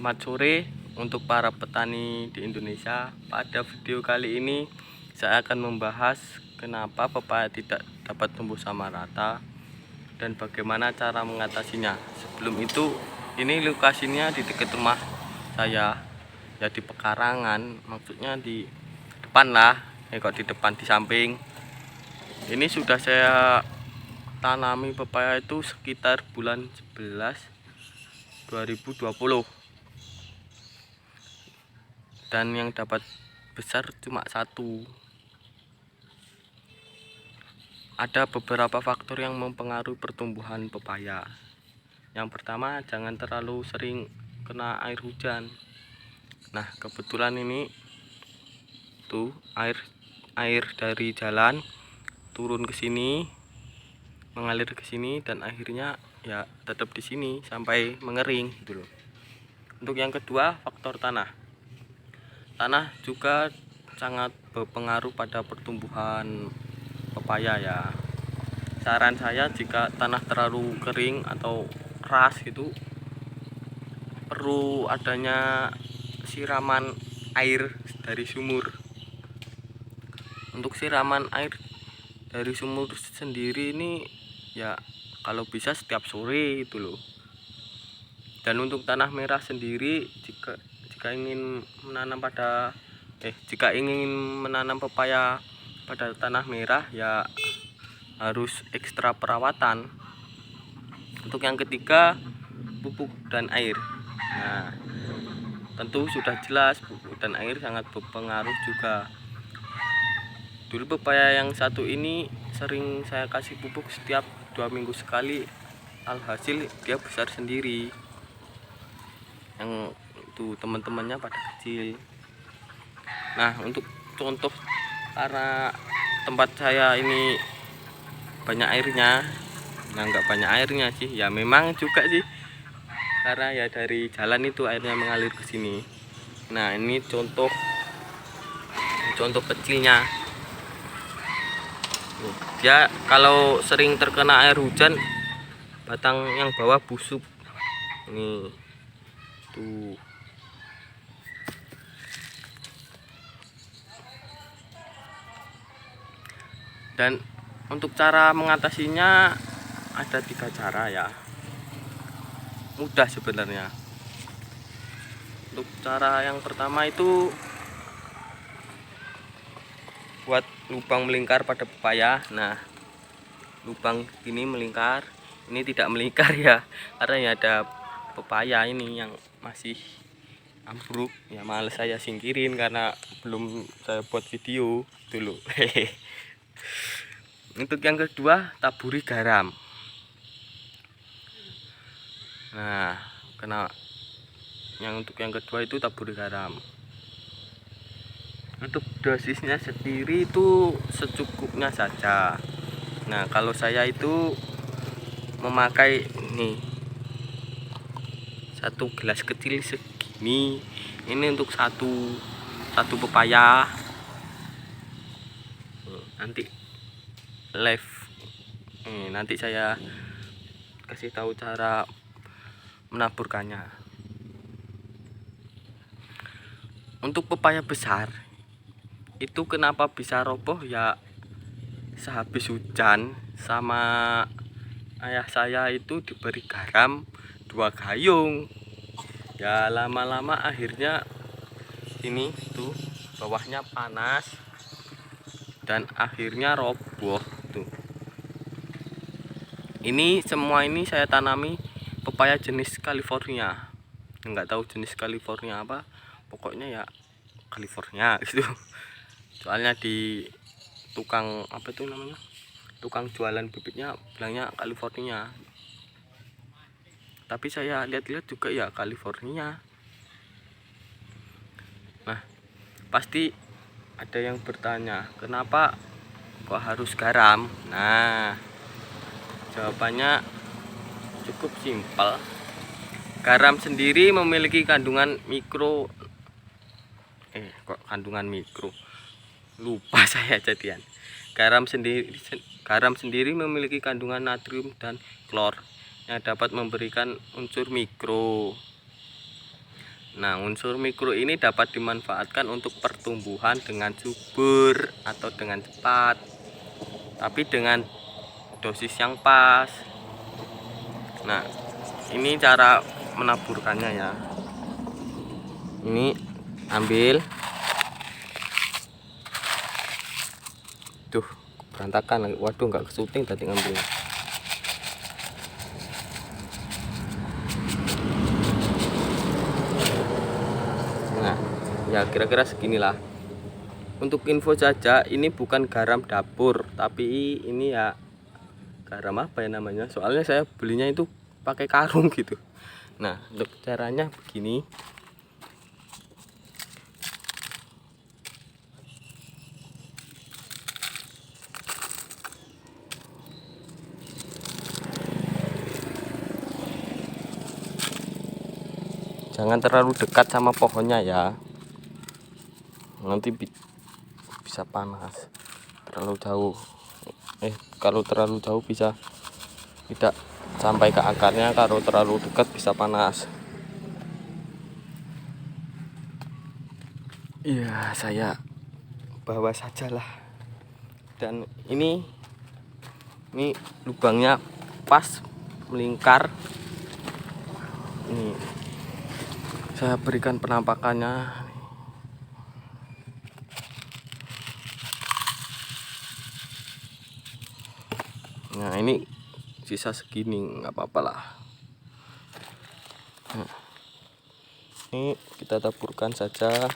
Selamat sore untuk para petani di Indonesia. Pada video kali ini saya akan membahas kenapa pepaya tidak dapat tumbuh sama rata dan bagaimana cara mengatasinya. Sebelum itu, ini lokasinya di dekat rumah saya, ya di pekarangan, maksudnya di depan lah, kok di depan, di samping. Ini sudah saya tanami pepaya itu sekitar bulan 11 2020, dan yang dapat besar cuma satu. Ada beberapa faktor yang mempengaruhi pertumbuhan pepaya. Yang pertama, jangan terlalu sering kena air hujan. Nah, kebetulan ini tuh air dari jalan turun ke sini, mengalir ke sini, dan akhirnya ya tetap di sini sampai mengering gitu loh. Untuk yang kedua, faktor tanah. Tanah juga sangat berpengaruh pada pertumbuhan pepaya ya. Saran saya, jika tanah terlalu kering atau keras gitu, perlu adanya siraman air dari sumur. Untuk siraman air dari sumur sendiri ini ya kalau bisa setiap sore itu loh. Dan untuk tanah merah sendiri, jika ingin menanam pepaya pada tanah merah ya harus ekstra perawatan. Untuk yang ketiga, pupuk dan air. Nah, tentu sudah jelas pupuk dan air sangat berpengaruh juga. Dulu pepaya yang satu ini sering saya kasih pupuk setiap 2 minggu sekali, alhasil dia besar sendiri. Yang itu teman-temannya pada kecil. Nah, untuk contoh, karena tempat saya ini banyak airnya, nah nggak banyak airnya sih ya, memang juga sih, karena ya dari jalan itu airnya mengalir ke sini. Nah, ini contoh kecilnya. Ya kalau sering terkena air hujan, batang yang bawah busuk ini tuh. Dan untuk cara mengatasinya ada 3 cara ya, mudah sebenarnya. Untuk cara yang pertama itu buat lubang melingkar pada pepaya. Nah, lubang ini melingkar, ini tidak melingkar ya, karena ya ada pepaya ini yang masih ambruk ya, males saya singkirin karena belum saya buat video dulu. Untuk yang kedua, taburi garam. Nah, untuk yang kedua itu taburi garam. Untuk dosisnya sendiri itu secukupnya saja. Nah, kalau saya itu memakai ini 1 gelas kecil segini, ini untuk satu pepaya. Nanti live, nanti saya kasih tahu cara menaburkannya. Untuk pepaya besar itu kenapa bisa roboh ya, sehabis hujan sama ayah saya itu diberi garam 2 gayung ya, lama-lama akhirnya ini tuh bawahnya panas dan akhirnya roboh tuh. Ini semua ini saya tanami pepaya jenis California, nggak tahu jenis California apa, pokoknya ya California gitu. Soalnya di tukang apa itu namanya, tukang jualan bibitnya bilangnya California, tapi saya lihat-lihat juga ya California. Nah, pasti ada yang bertanya, kenapa kok harus garam? Nah, jawabannya cukup simpel. Garam sendiri memiliki kandungan mikro, lupa saya jadian. Garam sendiri memiliki kandungan natrium dan klor yang dapat memberikan unsur mikro. Nah, unsur mikro ini dapat dimanfaatkan untuk pertumbuhan dengan subur atau dengan cepat, tapi dengan dosis yang pas. Nah, ini cara menaburkannya ya. Ini ambil, tuh berantakan, waduh nggak kesuting tadi ngambilnya. Nah ya kira-kira seginilah. Untuk info saja, ini bukan garam dapur, tapi ini ya garam apa ya namanya, soalnya saya belinya itu pakai karung gitu. Nah, untuk caranya begini. Jangan terlalu dekat sama pohonnya ya, nanti bisa panas. Terlalu jauh, kalau terlalu jauh bisa tidak sampai ke akarnya, kalau terlalu dekat bisa panas. Iya, saya bawa sajalah. Dan ini lubangnya pas melingkar. Ini saya berikan penampakannya. Nah, ini sisa segini nggak apa-apa lah. Nah, ini kita taburkan saja.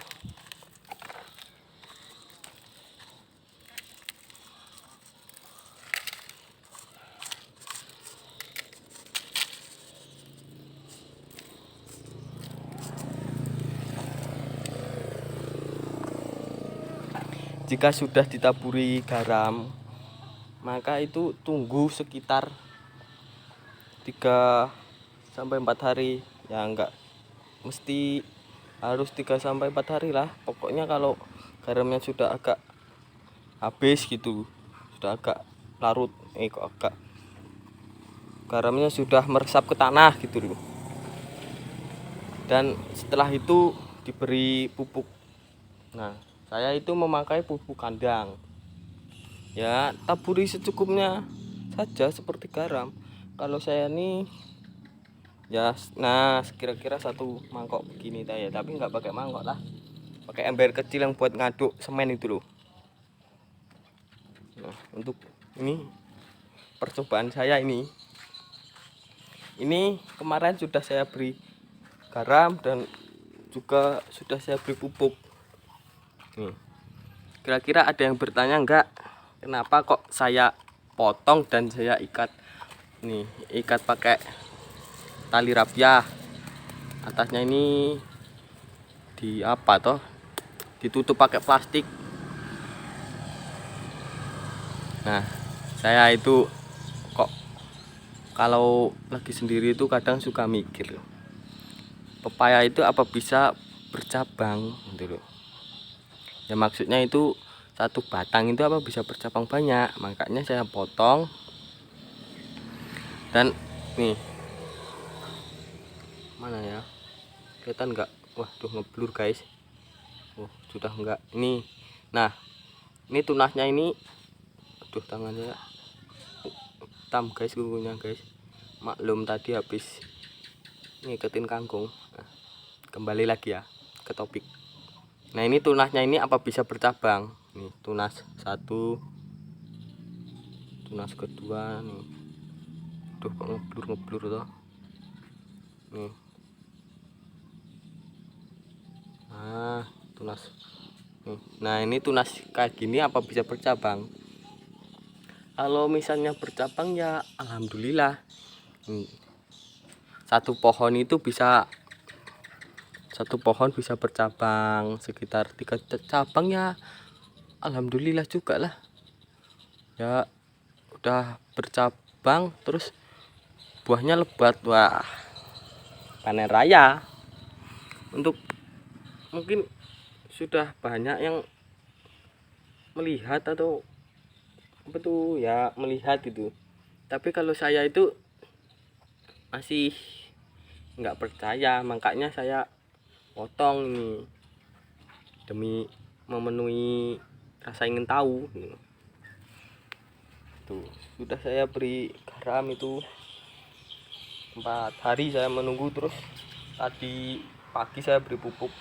Jika sudah ditaburi garam, maka itu tunggu sekitar 3-4 hari. Ya enggak mesti harus 3-4 hari lah. Pokoknya kalau garamnya sudah agak habis gitu, sudah agak larut, kok agak garamnya sudah meresap ke tanah gitu loh. Dan setelah itu diberi pupuk. Nah, saya itu memakai pupuk kandang. Ya, taburi secukupnya saja seperti garam. Kalau saya nih ya, nah kira-kira 1 mangkok begini ya, tapi nggak pakai mangkok lah, pakai ember kecil yang buat ngaduk semen itu loh. Nah, untuk ini percobaan saya ini kemarin sudah saya beri garam dan juga sudah saya beri pupuk. Nih, kira-kira ada yang bertanya enggak, kenapa kok saya potong dan saya ikat pakai tali rapiah. Atasnya ini ditutup pakai plastik. Nah, saya itu kok kalau lagi sendiri itu kadang suka mikir, pepaya itu apa bisa bercabang gitu loh. Ya maksudnya itu 1 batang itu apa bisa bercabang banyak. Makanya saya potong. Dan nih, mana ya, kelihatan enggak? Waduh, ngeblur guys. Sudah enggak ini. Nah, ini tunasnya ini, aduh tangannya hitam guys, kukunya guys. Maklum tadi habis ngiketin kangkung. Nah, kembali lagi ya ke topik. Nah, ini tunasnya ini apa bisa bercabang. Nih tunas 1, tunas kedua nih. Duh, kok ngeblur toh. Nih. Nah, tunas nih. Nah, ini tunas kayak gini apa bisa bercabang. Kalau misalnya bercabang ya alhamdulillah. Satu pohon bisa bercabang sekitar 3 cabang ya alhamdulillah juga lah ya, udah bercabang terus buahnya lebat. Wah, panen raya. Untuk mungkin sudah banyak yang melihat atau betul ya, melihat itu, tapi kalau saya itu masih nggak percaya. Makanya saya potong ini demi memenuhi rasa ingin tahu. Tuh sudah saya beri garam itu 4 hari saya menunggu, terus tadi pagi saya beri pupuk.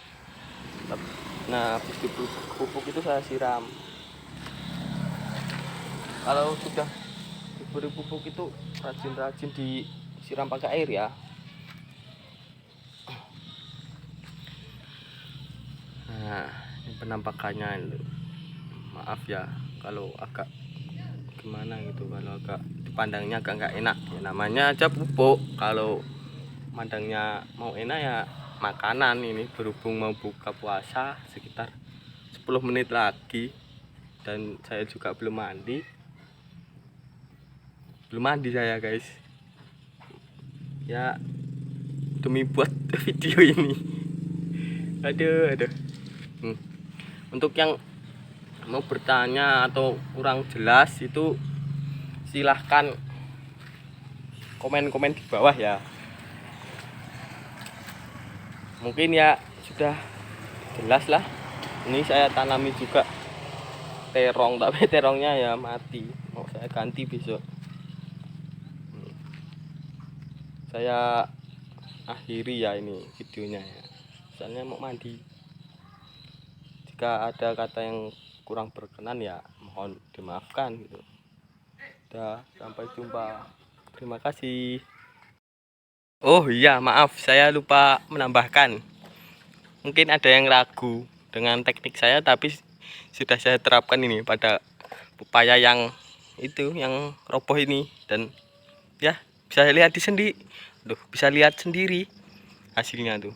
Nah habis pupuk itu saya siram. Kalau sudah diberi pupuk itu rajin-rajin disiram pakai air ya. Nah ini penampakannya. Maaf ya kalau agak gimana gitu, kalau agak dipandangnya agak nggak enak ya, namanya aja pupuk. Kalau mandangnya mau enak ya makanan. Ini berhubung mau buka puasa sekitar 10 menit lagi dan saya juga belum mandi saya guys ya, demi buat video ini. Aduh. Untuk yang mau bertanya atau kurang jelas itu silahkan komen-komen di bawah ya. Mungkin ya sudah jelas lah. Ini saya tanami juga terong, tapi terongnya ya mati, mau saya ganti besok. Saya akhiri ya ini videonya ya, soalnya mau mandi. Jika ada kata yang kurang berkenan ya mohon dimaafkan gitu. Udah, sampai jumpa, terima kasih. Oh iya, maaf saya lupa menambahkan, mungkin ada yang ragu dengan teknik saya, tapi sudah saya terapkan ini pada pepaya yang itu yang roboh ini, dan ya bisa lihat bisa lihat sendiri hasilnya tuh.